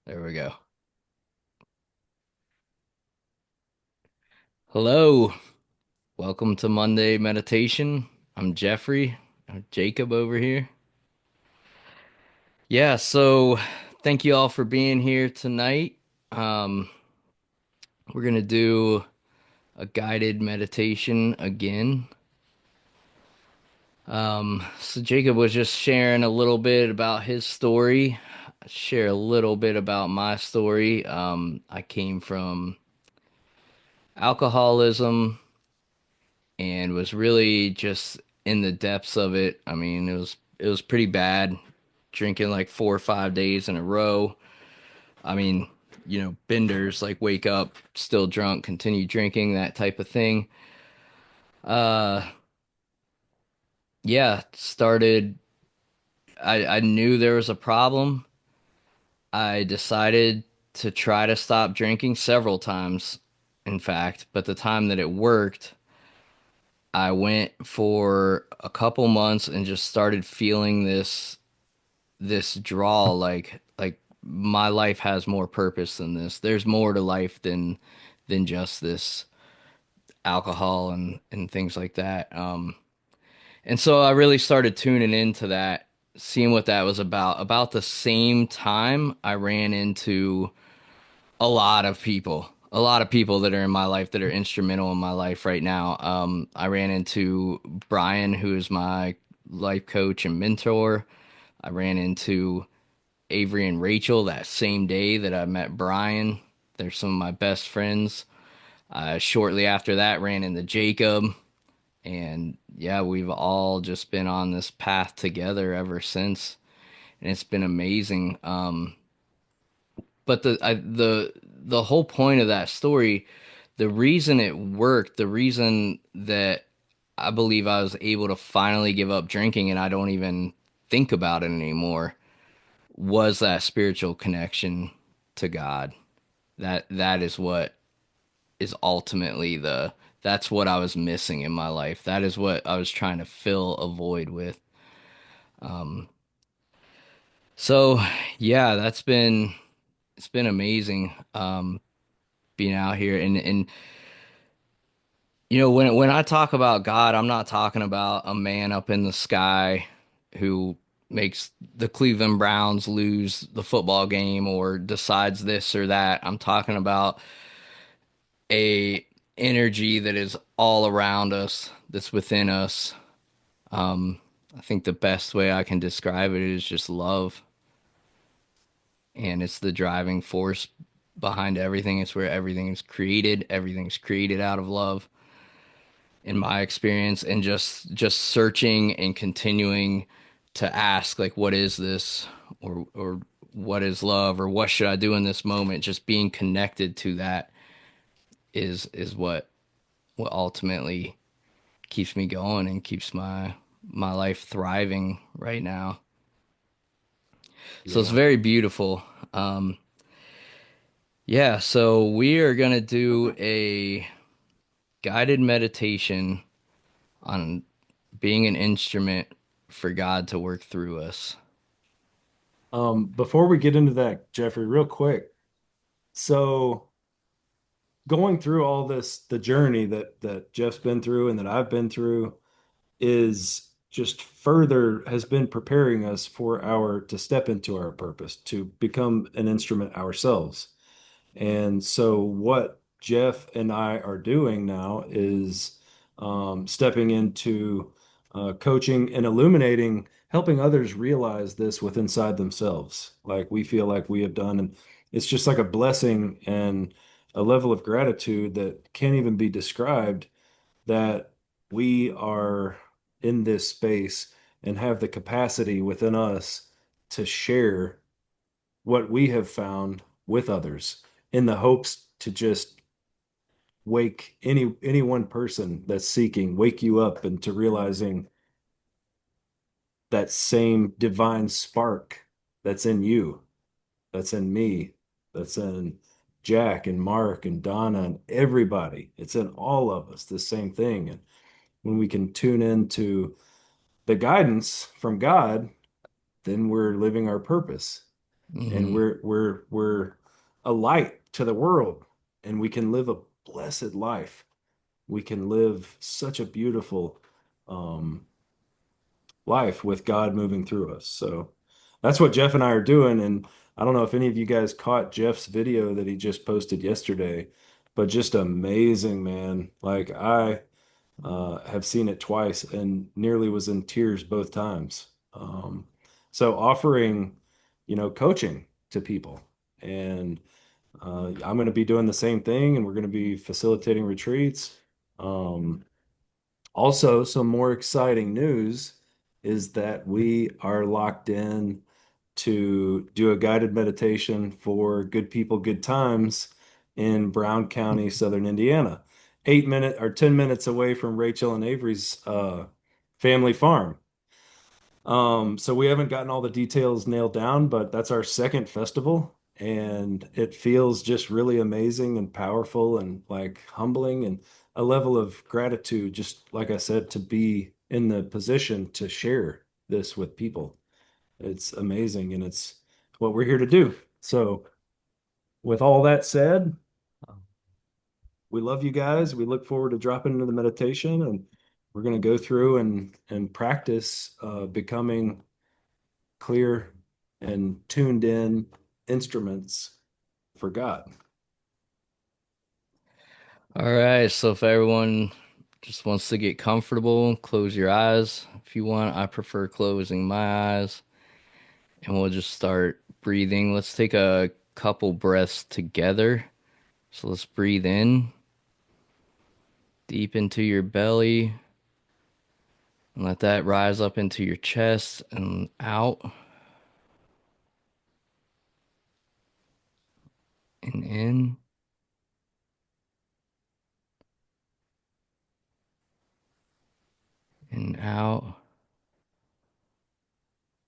There we go. Hello. Welcome to Monday Meditation. I'm Jeffrey, Jacob over here. Thank you all for being here tonight. Um, we're gonna do a guided meditation again. So Jacob was just sharing a little bit about his story. I'll share a little bit about my story. I came from alcoholism and was really just in the depths of it. I mean, it was pretty bad, drinking like 4 or 5 days in a row. I mean, benders like wake up still drunk, continue drinking, that type of thing. Uh, yeah, started. I knew there was a problem. I decided to try to stop drinking several times, in fact, but the time that it worked, I went for a couple months and just started feeling this draw like my life has more purpose than this. There's more to life than just this alcohol and things like that. And so I really started tuning into that, seeing what that was about. About the same time, I ran into a lot of people that are in my life that are instrumental in my life right now. I ran into Brian, who is my life coach and mentor. I ran into Avery and Rachel that same day that I met Brian. They're some of my best friends. Shortly after that, ran into Jacob. And yeah, we've all just been on this path together ever since. And it's been amazing. But the whole point of that story, the reason it worked, the reason that I believe I was able to finally give up drinking and I don't even think about it anymore was that spiritual connection to God. That is what is ultimately the that's what I was missing in my life. That is what I was trying to fill a void with. Um, so yeah, it's been amazing being out here and when I talk about God, I'm not talking about a man up in the sky who makes the Cleveland Browns lose the football game or decides this or that. I'm talking about a energy that is all around us, that's within us. Um, I think the best way I can describe it is just love, and it's the driving force behind everything. It's where everything is created. Everything's created out of love, in my experience, and just searching and continuing to ask, like, what is this, or what is love, or what should I do in this moment? Just being connected to that is what ultimately keeps me going and keeps my life thriving right now. So it's Yeah. very beautiful. Um, yeah, so we are gonna do a guided meditation on being an instrument for God to work through us. Before we get into that, Jeffrey, real quick. So going through all this, the journey that Jeff's been through and that I've been through is just further has been preparing us for our to step into our purpose, to become an instrument ourselves. And so what Jeff and I are doing now is stepping into coaching and illuminating, helping others realize this within inside themselves, like we feel like we have done. And it's just like a blessing and a level of gratitude that can't even be described that we are in this space and have the capacity within us to share what we have found with others in the hopes to just wake any one person that's seeking, wake you up into realizing that same divine spark that's in you, that's in me, that's in Jack and Mark and Donna and everybody. It's in all of us, the same thing. And when we can tune into the guidance from God, then we're living our purpose. and Hmm. we're a light to the world, and we can live a blessed life. We can live such a beautiful um, life with God moving through us. So that's what Jeff and I are doing. And I don't know if any of you guys caught Jeff's video that he just posted yesterday, but just amazing, man. Like I have seen it twice and nearly was in tears both times. So offering, coaching to people. And I'm going to be doing the same thing, and we're going to be facilitating retreats. Um, Also, some more exciting news is that we are locked in to do a guided meditation for Good People, Good Times in Brown County, Southern Indiana. 8 minute or 10 minutes away from Rachel and Avery's family farm. So we haven't gotten all the details nailed down, but that's our second festival, and it feels just really amazing and powerful and like humbling and a level of gratitude, just like I said, to be in the position to share this with people. It's amazing, and it's what we're here to do. So, with all that said, we love you guys. We look forward to dropping into the meditation, and we're going to go through and practice becoming clear and tuned in instruments for God. All right, so if everyone just wants to get comfortable, close your eyes. If you want, I prefer closing my eyes, and we'll just start breathing. Let's take a couple breaths together. So let's breathe in deep into your belly and let that rise up into your chest and out and in and out.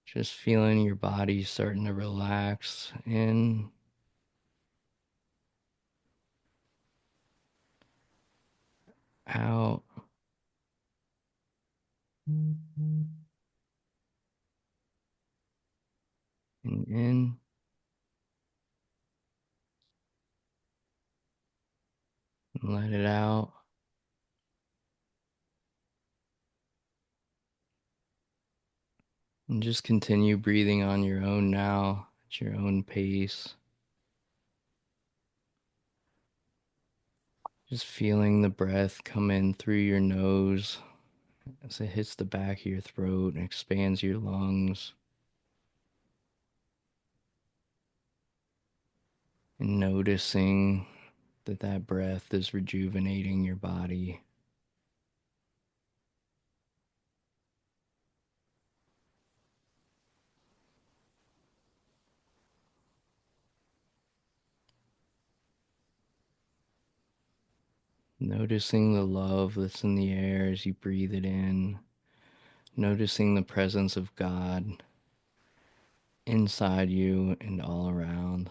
Just feeling your body starting to relax in, out, and in. And let it out. And just continue breathing on your own now, at your own pace. Just feeling the breath come in through your nose as it hits the back of your throat and expands your lungs. And noticing that that breath is rejuvenating your body. Noticing the love that's in the air as you breathe it in. Noticing the presence of God inside you and all around.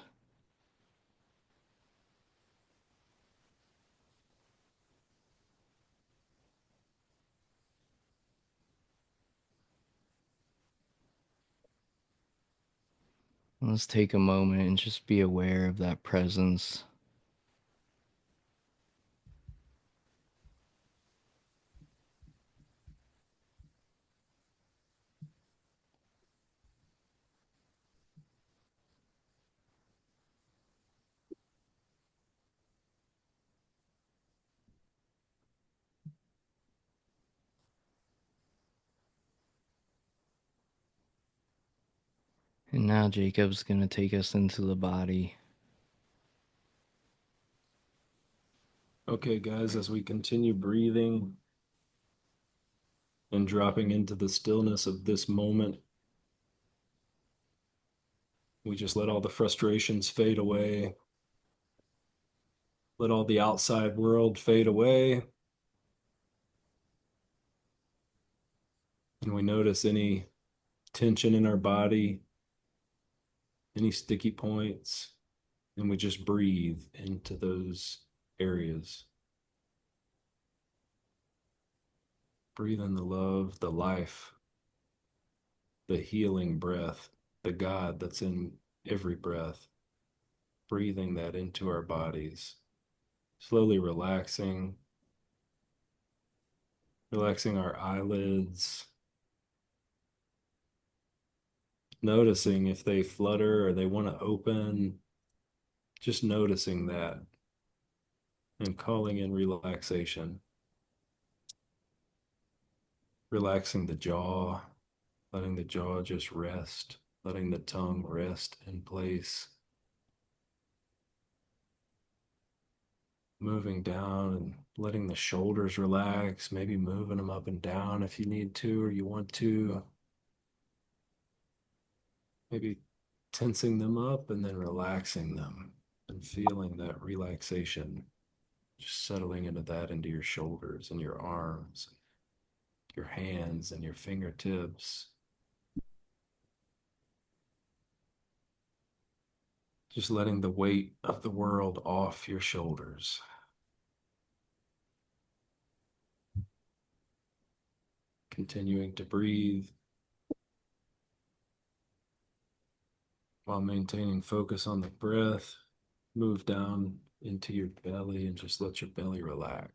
Let's take a moment and just be aware of that presence. And now Jacob's going to take us into the body. Okay, guys, as we continue breathing and dropping into the stillness of this moment, we just let all the frustrations fade away, let all the outside world fade away, and we notice any tension in our body, any sticky points, and we just breathe into those areas. Breathe in the love, the life, the healing breath, the God that's every breath, breathing that into our bodies, slowly relaxing our eyelids, noticing if they flutter or they want to open, just noticing that and calling in relaxation, relaxing the jaw, letting the jaw just rest, letting the tongue rest in place, moving down and letting the shoulders relax, maybe moving them up and down if you need to or you want to, maybe tensing them up and then relaxing them and feeling that relaxation, just settling into that into your shoulders and your arms, your hands and your fingertips. Just letting the weight of the world off your shoulders. Continuing to breathe while maintaining focus on the breath. Move down into your belly and just let your belly relax.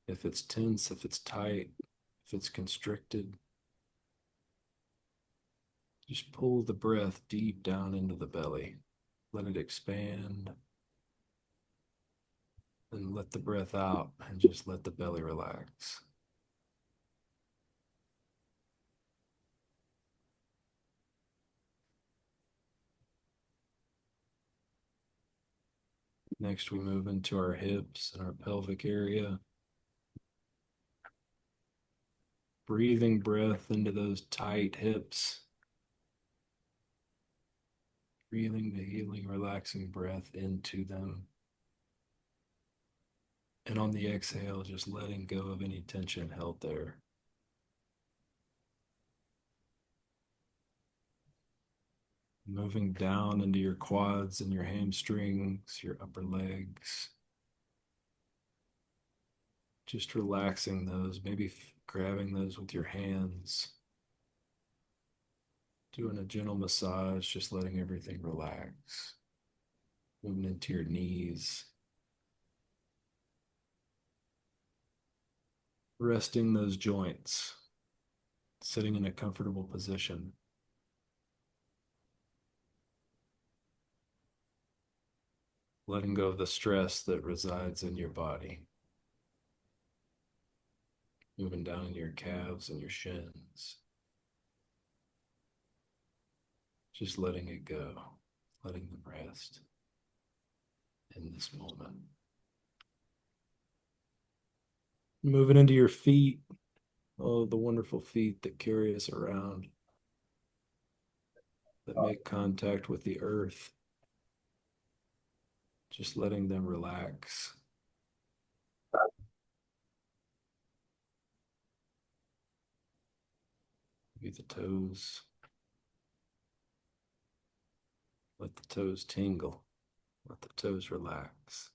If it's tense, if it's tight, if it's constricted, just pull the breath deep down into the belly. Let it expand and let the breath out and just let the belly relax. Next, we move into our hips and our pelvic area. Breathing breath into those tight hips. Breathing the healing, relaxing breath into them. And on the exhale, just letting go of any tension held there. Moving down into your quads and your hamstrings, your upper legs. Just relaxing those, maybe grabbing those with your hands. Doing a gentle massage, just letting everything relax. Moving into your knees. Resting those joints. Sitting in a comfortable position. Letting go of the stress that resides in your body. Moving down into your calves and your shins. Just letting it go, letting them rest in this moment. Moving into your feet. Oh, the wonderful feet that carry us around, that make contact with the earth. Just letting them relax. Maybe the toes. Let the toes tingle. Let the toes relax.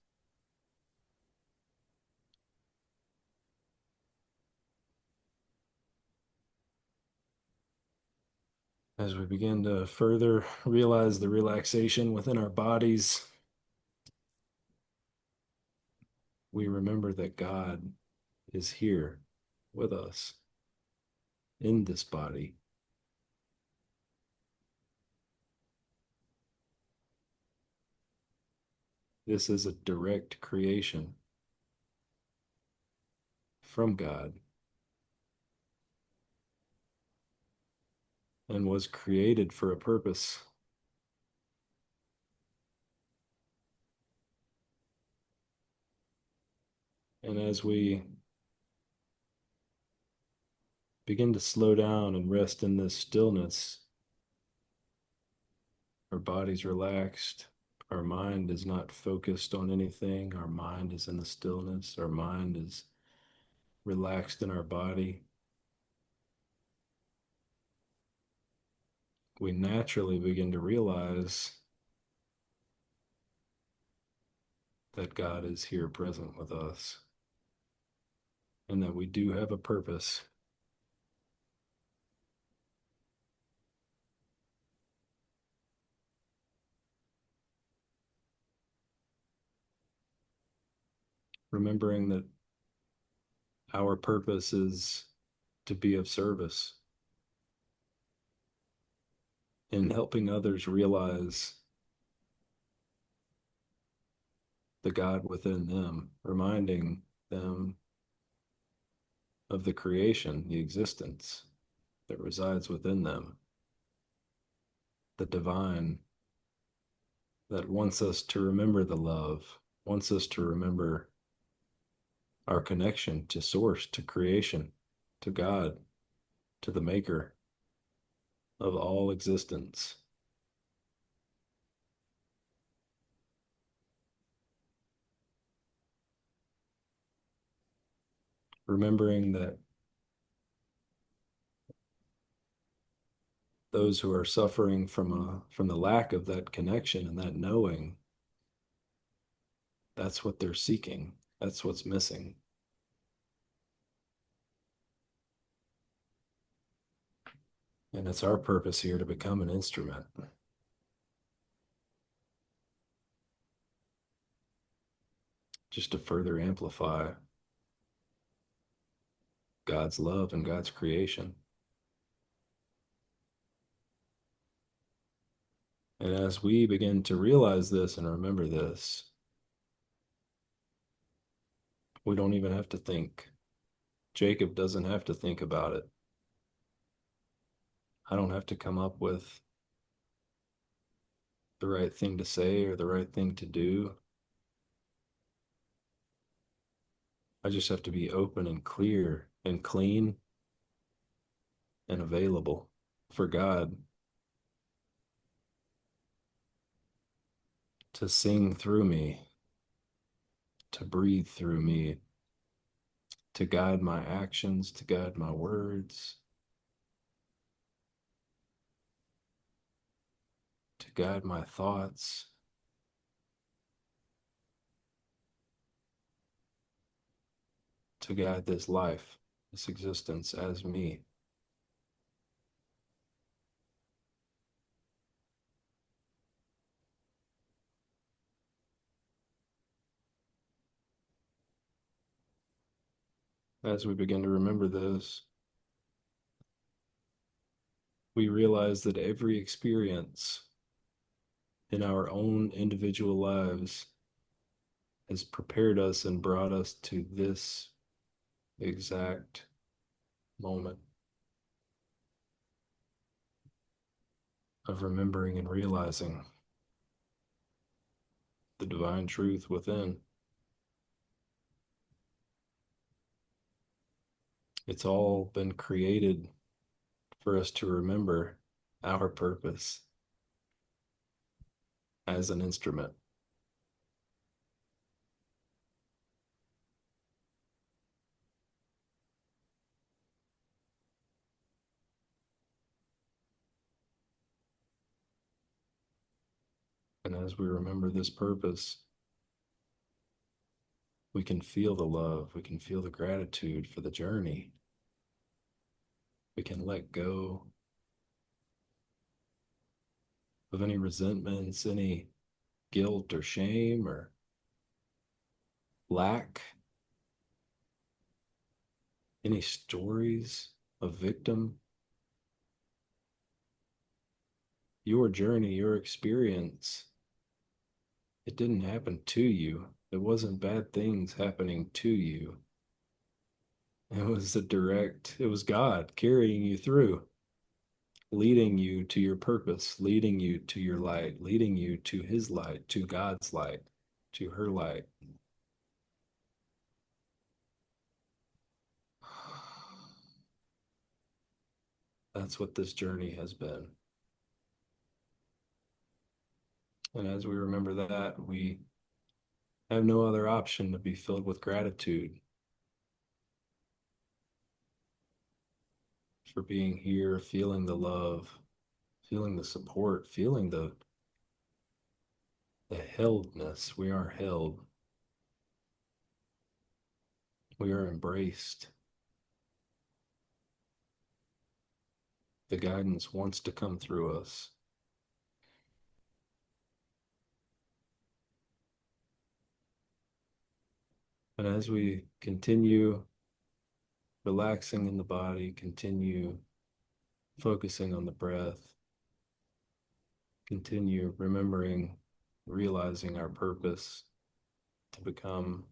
As we begin to further realize the relaxation within our bodies, we remember that God is here with us in this body. This is a direct creation from God and was created for a purpose. And as we begin to slow down and rest in this stillness, our body's relaxed. Our mind is not focused on anything. Our mind is in the stillness. Our mind is relaxed in our body. We naturally begin to realize that God is here present with us and that we do have a purpose. remembering that our purpose is to be of service in helping others realize the God within them, reminding them of the creation, the existence that resides within them, the divine that wants us to remember the love, wants us to remember our connection to source, to creation, to God, to the maker of all existence. Remembering that those who are suffering from the lack of that connection and that knowing, that's what they're seeking. That's what's missing. And it's our purpose here to become an instrument, just to further amplify God's love and God's creation. And as we begin to realize this and remember this, we don't even have to think. Jacob doesn't have to think about it. I don't have to come up with the right thing to say or the right thing to do. I just have to be open and clear and clean and available for God to sing through me, to breathe through me, to guide my actions, to guide my words, to guide my thoughts, to guide this life, this existence as me. As we begin to remember this, we realize that every experience in our own individual lives has prepared us and brought us to this exact moment of remembering and realizing the divine truth within. It's all been created for us to remember our purpose as an instrument. And as we remember this purpose, we can feel the love, we can feel the gratitude for the journey. We can let go of any resentments, any guilt or shame or lack, any stories of victim. Your journey, your experience, it didn't happen to you. It wasn't bad things happening to you. It was God carrying you through, leading you to your purpose, leading you to your light, leading you to his light, to God's light, to her light. That's what this journey has been. And as we remember that, we have no other option to be filled with gratitude for being here, feeling the love, feeling the support, feeling the heldness. We are held. We are embraced. The guidance wants to come through us. And as we continue relaxing in the body, continue focusing on the breath, continue remembering, realizing our purpose to become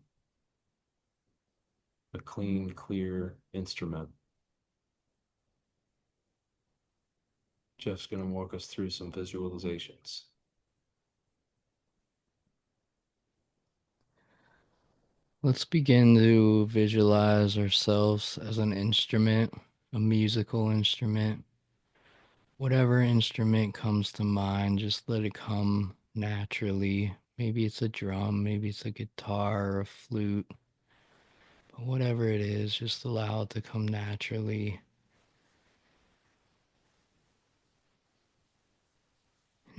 a clean, clear instrument. Jeff's going to walk us through some visualizations. Let's begin to visualize ourselves as an instrument, a musical instrument. Whatever instrument comes to mind, just let it come naturally. Maybe it's a drum, maybe it's a guitar or a flute. But whatever it is, just allow it to come naturally.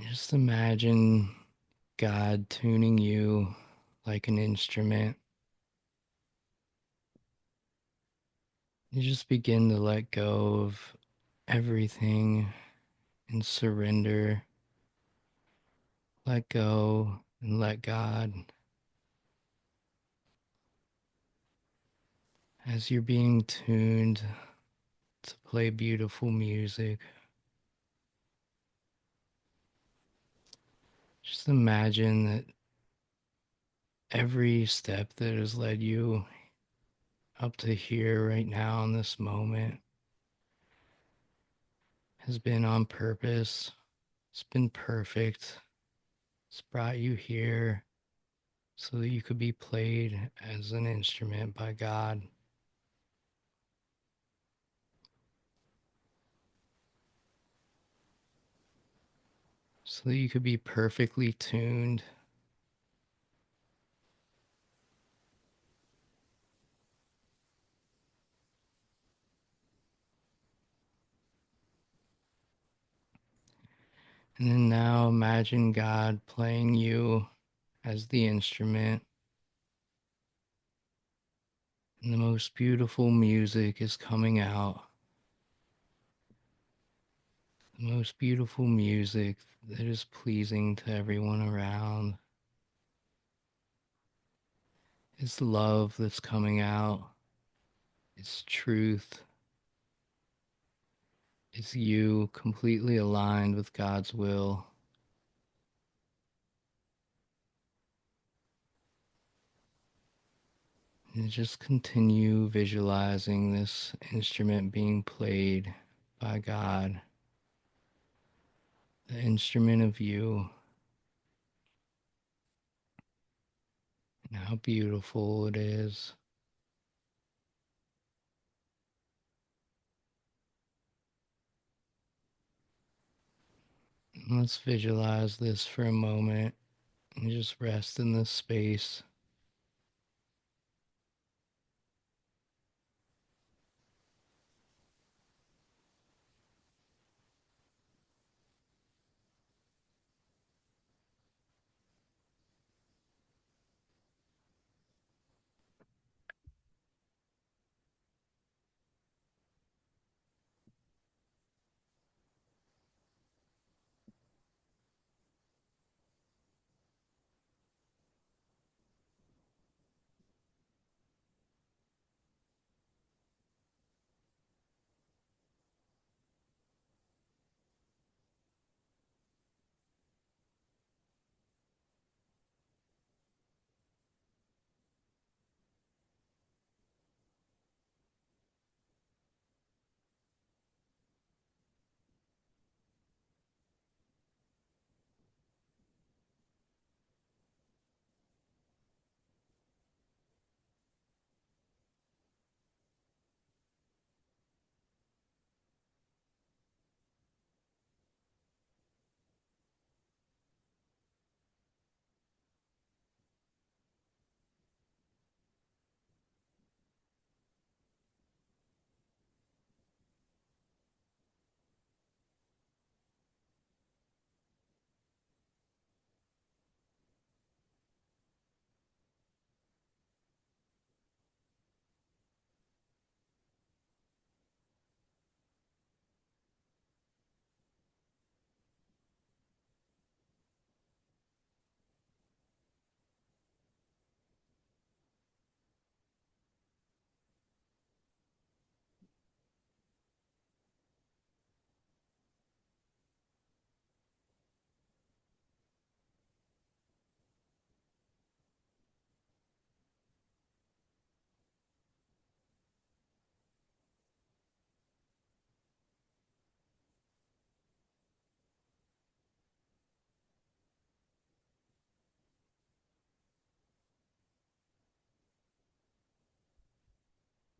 Just imagine God tuning you like an instrument. You just begin to let go of everything and surrender. Let go and let God. As you're being tuned to play beautiful music, just imagine that every step that has led you up to here right now in this moment has been on purpose. It's been perfect. It's brought you here so that you could be played as an instrument by God, so that you could be perfectly tuned. And then now imagine God playing you as the instrument, and the most beautiful music is coming out. The most beautiful music that is pleasing to everyone around. It's love that's coming out. It's truth. It's you completely aligned with God's will. And just continue visualizing this instrument being played by God, the instrument of you, and how beautiful it is. And let's visualize this for a moment and just rest in this space.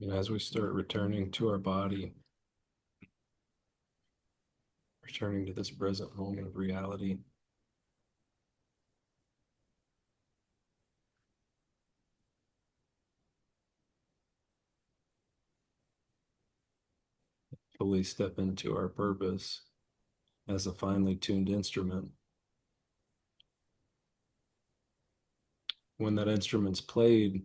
And as we start returning to our body, returning to this present moment of reality, fully step into our purpose as a finely tuned instrument. When that instrument's played,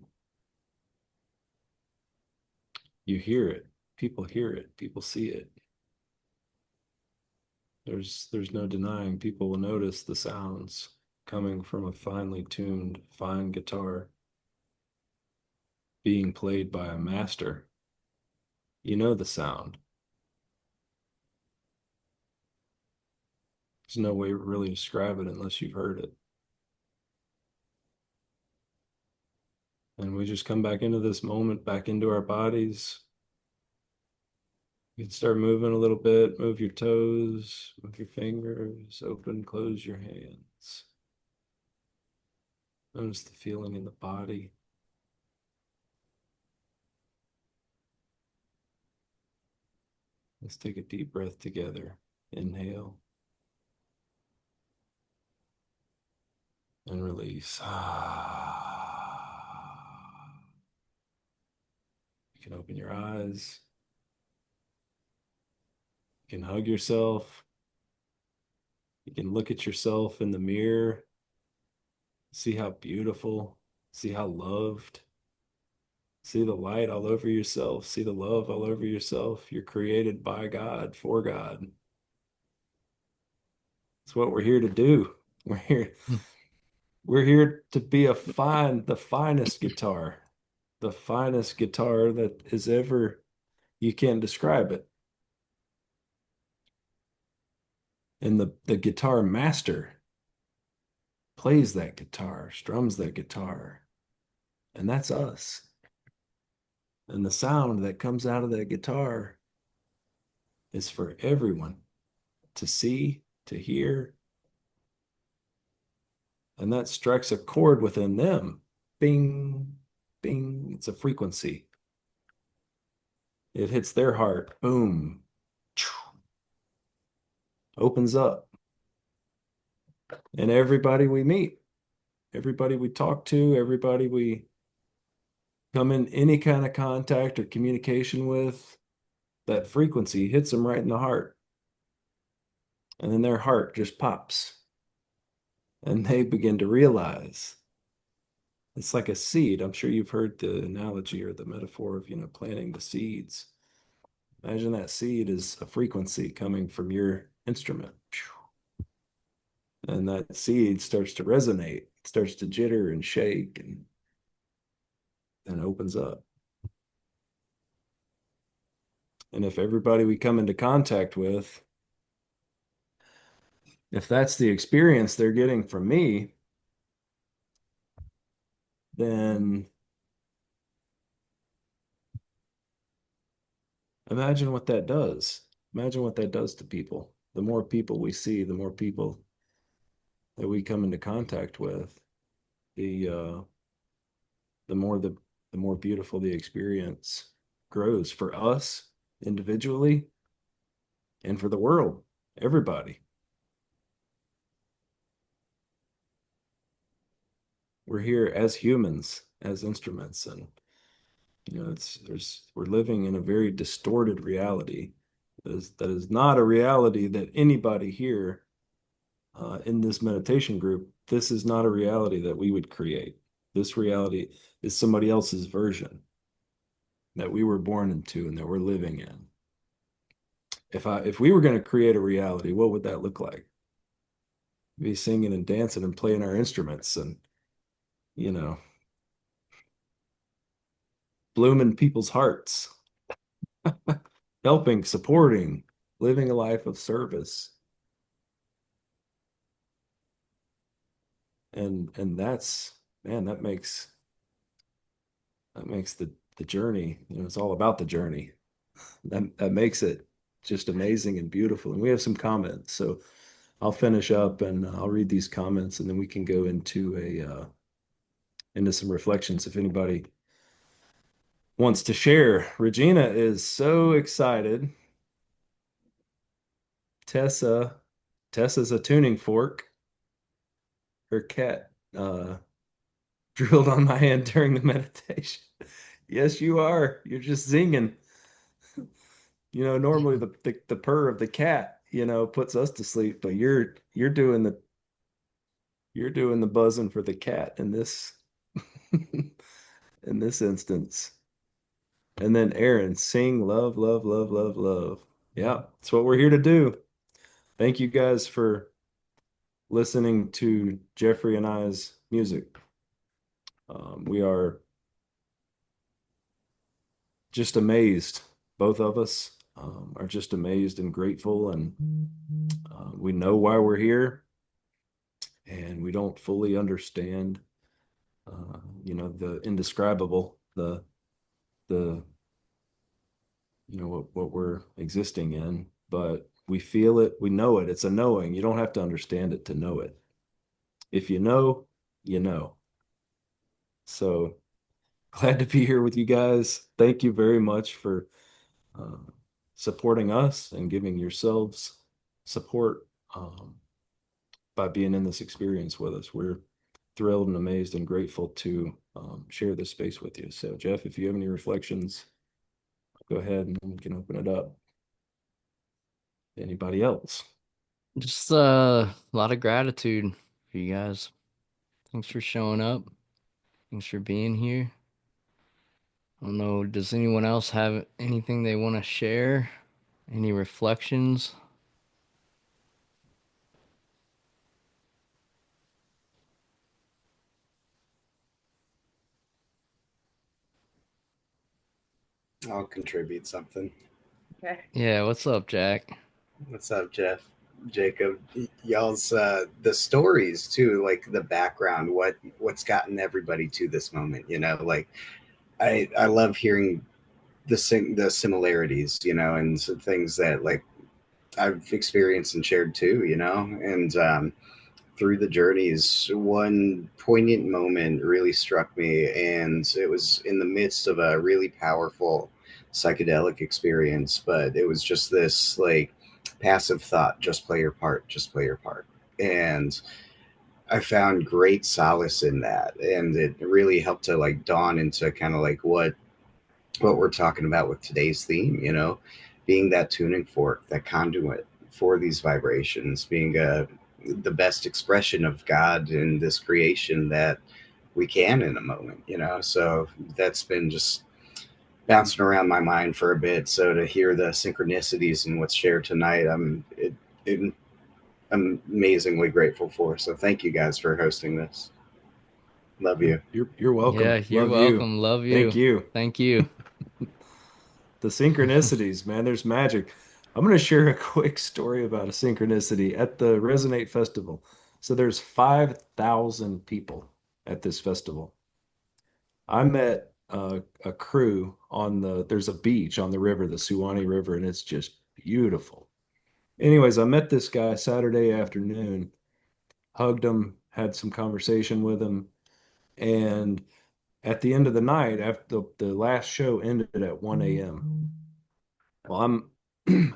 you hear it. People hear it. People see it. There's no denying people will notice the sounds coming from a finely tuned fine guitar being played by a master. You know the sound. There's no way to really describe it unless you've heard it. And we just come back into this moment, back into our bodies. You can start moving a little bit, move your toes, move your fingers, open, close your hands. Notice the feeling in the body. Let's take a deep breath together. Inhale and release. You can open your eyes. You can hug yourself. You can look at yourself in the mirror, see how beautiful, see how loved, see the light all over yourself, see the love all over yourself. You're created by God, for God. It's what we're here to do. We're here, we're here to be the finest guitar that is ever, you can't describe it. And the guitar master plays that guitar, strums that guitar, and that's us. And the sound that comes out of that guitar is for everyone to see, to hear, and that strikes a chord within them. Bing, bing. It's a frequency. It hits their heart. Boom. Opens up. And everybody we meet, everybody we talk to, everybody we come in any kind of contact or communication with, that frequency hits them right in the heart. And then their heart just pops. And they begin to realize it's like a seed. I'm sure you've heard the analogy or the metaphor of, planting the seeds. Imagine that seed is a frequency coming from your instrument. And that seed starts to resonate, starts to jitter and shake and then opens up. And if everybody we come into contact with, if that's the experience they're getting from me, then imagine what that does. Imagine what that does to people. The more people we see, the more people that we come into contact with, the uh, the more the the more beautiful the experience grows for us individually and for the world, everybody. We're here as humans, as instruments, and we're living in a very distorted reality. That is not a reality that anybody here in this meditation group, this is not a reality that we would create. This reality is somebody else's version that we were born into and that we're living in. If we were going to create a reality, what would that look like? Be singing and dancing and playing our instruments and, you know, blooming people's hearts, helping, supporting, living a life of service. And that's, man, that makes the journey, it's all about the journey. That makes it just amazing and beautiful. And we have some comments. So I'll finish up and I'll read these comments and then we can go into some reflections if anybody wants to share. Regina is so excited. Tessa, Tessa's a tuning fork. Her cat drilled on my hand during the meditation. Yes, you are. You're just zinging. Normally the purr of the cat, puts us to sleep, but you're doing the buzzing for the cat in this in this instance. And then Aaron, sing love, love, love, love, love. Yeah, that's what we're here to do. Thank you guys for listening to Jeffrey and I's music. We are just amazed. Both of us are just amazed and grateful, and we know why we're here, and we don't fully understand, the indescribable, the what we're existing in, but we feel it, we know it. It's a knowing. You don't have to understand it to know it. If you know, you know. So glad to be here with you guys. Thank you very much for uh, supporting us and giving yourselves support by being in this experience with us. We're thrilled and amazed and grateful to share this space with you. So, Jeff, if you have any reflections, go ahead and we can open it up. Anybody else? Just a lot of gratitude for you guys. Thanks for showing up. Thanks for being here. I don't know, does anyone else have anything they want to share? Any reflections? I'll contribute something. Yeah, what's up, Jack? What's up, Jeff? Jacob, y'all's the stories too, like the background, what's gotten everybody to this moment. Like I love hearing the similarities, and some things that like I've experienced and shared too. And through the journeys, one poignant moment really struck me, and it was in the midst of a really powerful psychedelic experience. But it was just this like passive thought: just play your part, just play your part. And I found great solace in that, and it really helped to like dawn into kind of like what we're talking about with today's theme. Being that tuning fork, that conduit for these vibrations, being the best expression of God in this creation that we can in a moment. So that's been just bouncing around my mind for a bit. So to hear the synchronicities and what's shared tonight, I'm amazingly grateful for. So thank you guys for hosting this. Love you. You're Yeah, welcome. you're Love you. welcome. Love Thank you. you. Thank you. The synchronicities, man, there's magic. I'm going to share a quick story about a synchronicity at the Resonate Festival. So there's 5,000 people at this festival. I met a crew there's a beach on the river, the Suwannee River, and it's just beautiful. Anyways, I met this guy Saturday afternoon, hugged him, had some conversation with him, and at the end of the night, after the last show ended at 1 a.m. Well, I'm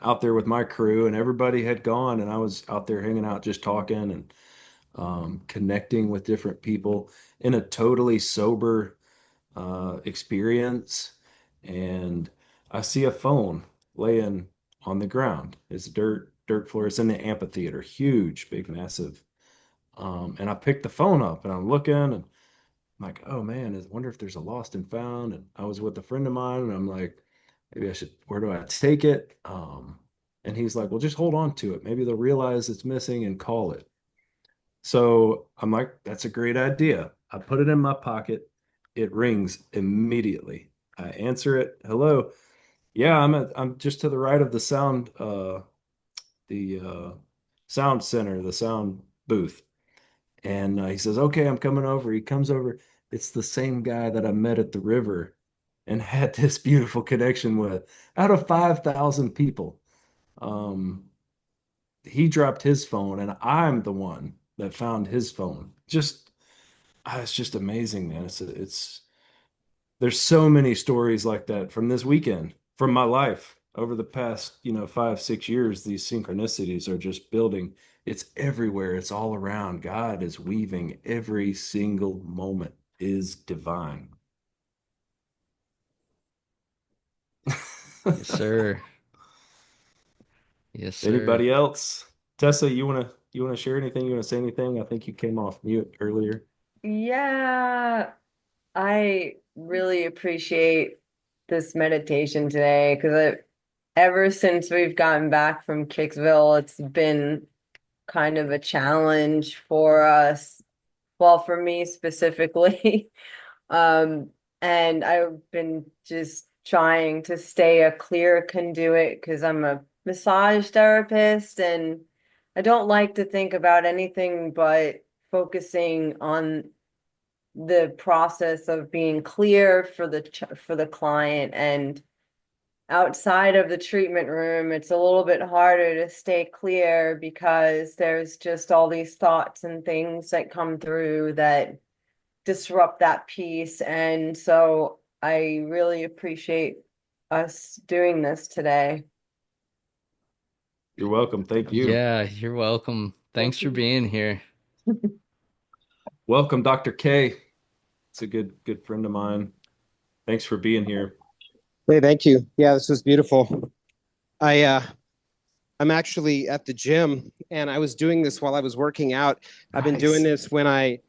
out there with my crew, and everybody had gone, and I was out there hanging out, just talking and connecting with different people in a totally sober experience. And I see a phone laying on the ground. It's dirt floor. It's in the amphitheater, huge, big, massive. And I picked the phone up, and I'm looking, and I'm like, oh man, I wonder if there's a lost and found. And I was with a friend of mine, and I'm like, maybe I should, where do I take it? And he's like, well, just hold on to it. Maybe they'll realize it's missing and call it. So I'm like, that's a great idea. I put it in my pocket. It rings immediately. I answer it. Hello. Yeah, I'm just to the right of the sound center, the sound booth. And he says, okay, I'm coming over. He comes over. It's the same guy that I met at the river and had this beautiful connection with out of 5,000 people. Um, he dropped his phone, and I'm the one that found his phone. It's just amazing, man. It's there's so many stories like that from this weekend, from my life over the past, 5, 6 years. These synchronicities are just building. It's everywhere. It's all around. God is weaving every single moment is divine. Yes, sir. Yes, sir. Anybody else? Tessa, you wanna share anything? You wanna say anything? I think you came off mute earlier. Yeah, I really appreciate this meditation today because ever since we've gotten back from Kicksville, it's been kind of a challenge for us. Well, for me specifically. Um, and I've been just trying to stay a clear conduit because I'm a massage therapist and I don't like to think about anything but focusing on the process of being clear for the client. And outside of the treatment room, it's a little bit harder to stay clear because there's just all these thoughts and things that come through that disrupt that piece. And so I really appreciate us doing this today. You're welcome. Thank you. Yeah, you're welcome. Thanks for being here. Welcome, Dr. K. It's a good friend of mine. Thanks for being here. Hey, thank you. Yeah, this was beautiful. I I'm actually at the gym and I was doing this while I was working out. I've been doing Nice. this when I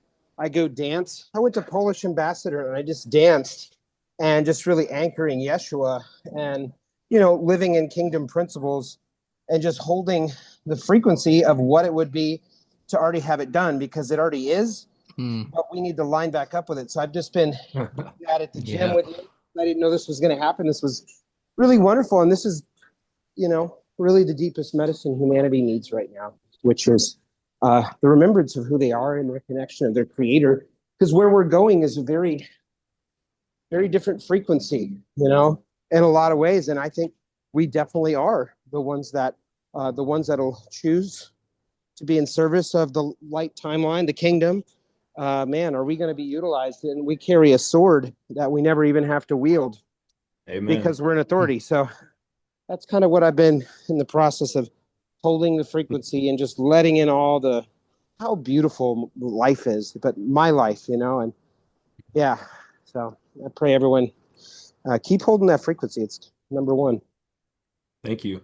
go dance. I went to Polish Ambassador and I just danced and just really anchoring Yeshua and living in kingdom principles and just holding the frequency of what it would be to already have it done because it already is, Hmm. but we need to line back up with it. So I've just been at the gym Yeah. with you. I didn't know this was going to happen. This was really wonderful. And this is, really the deepest medicine humanity needs right now, which is the remembrance of who they are and the connection of their creator. Because where we're going is a very, very different frequency, in a lot of ways. And I think we definitely are the ones that'll choose to be in service of the light timeline, the kingdom. Man, are we going to be utilized? And we carry a sword that we never even have to wield Amen. because we're in authority. So that's kind of what I've been in the process of holding the frequency and just letting in all the how beautiful life is, but my life, and yeah. So I pray everyone keep holding that frequency. It's number one. Thank you.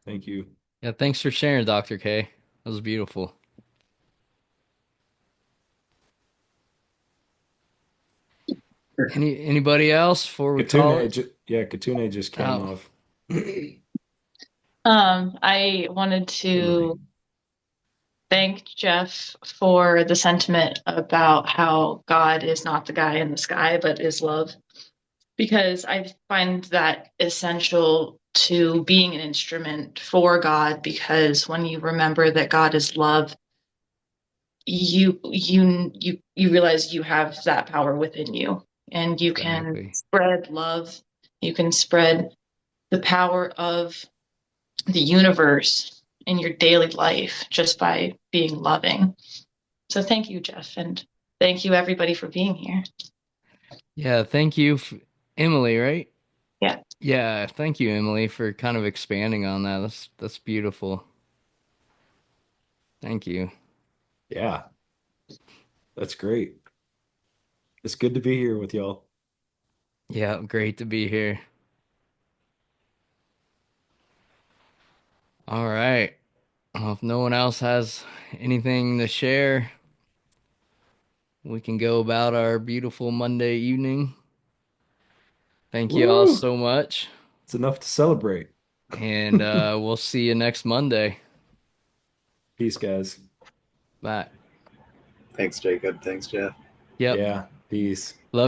Thank you. Yeah, thanks for sharing, Dr. K. That was beautiful. Anybody else before we call it? Katune just came Oh, off. I wanted to Emily. thank Jeff for the sentiment about how God is not the guy in the sky, but is love, because I find that essential to being an instrument for God, because when you remember that God is love, you realize you have that power within you and you can exactly. spread love. You can spread the power of the universe in your daily life just by being loving. So thank you, Jeff, and thank you everybody for being here. Yeah, thank you, Emily, right? Yeah. Yeah, thank you, Emily, for kind of expanding on that. That's beautiful. Thank you. Yeah, that's great. It's good to be here with y'all. Yeah, great to be here. All right. Well, if no one else has anything to share, we can go about our beautiful Monday evening. Thank you all Woo! so much, It's enough to celebrate. and we'll see you next Monday. Peace, guys. Bye. Thanks, Jacob. Thanks, Jeff. Yep. Yeah, peace. Love